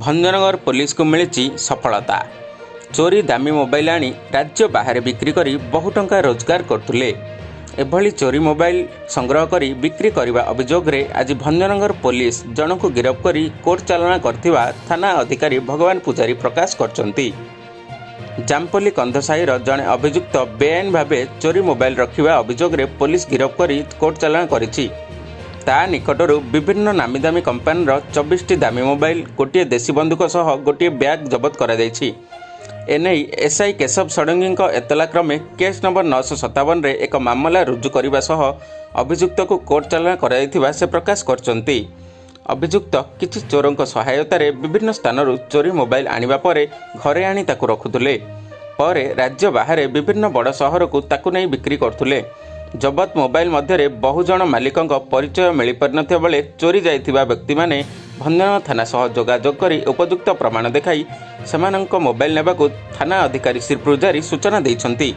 Bhanjanagar police को मिली सफलता। चोरी दामी मोबाइल आनी राज्य बाहर बिक्री करी बहु टंका रोजगार करथुले। एभली चोरी मोबाइल संग्रह करी बिक्री करने अभियोग रे आज भंजनगर पुलिस जन को गिरफ्त करी कोर्ट चालना करथिबा थाना अधिकारी भगवान पूजारी प्रकाश करचंती। जामपल्ली कंधसाहीर जड़े अभियुक्त बेआईन भावे चोरी मोबाइल रखिबा अभियोग रे पुलिस गिरफ्त करी कोर्ट चालना करिछि। ता निकटरू विभिन्न नामी दामी कंपानीर 24टी दामी मोबाइल, गोटे देशी बंदूक सह गोटे ब्याग जबत करा जायछि। एने एसआई केशव षडंगी एतला क्रमे केस नंबर 957 रे एक मामला रुजु करने सह अभियुक्त को कोर्ट चालना करा से प्रकाश करचंती। अभियुक्त किछि चोरों सहायतार विभिन्न स्थानरू चोरी मोबाइल आनिबा परे घरे आनी ताकु रखुथुले। परे राज्य बाहर विभिन्न बड़ सहर को ताकु नहीं बिक्री करथुले। जबत मोबाइल मध्य बहुजन मालिकों परिचय मिल पारि नथिबा बेले चोरी जाइथिबा व्यक्ति माने भंजनगर थाना सह जोगाजोग करी उपयुक्त प्रमाण देखाई सेमानंक मोबाइल नेबाकू थाना अधिकारी श्री पूजारी सूचना दैछंती।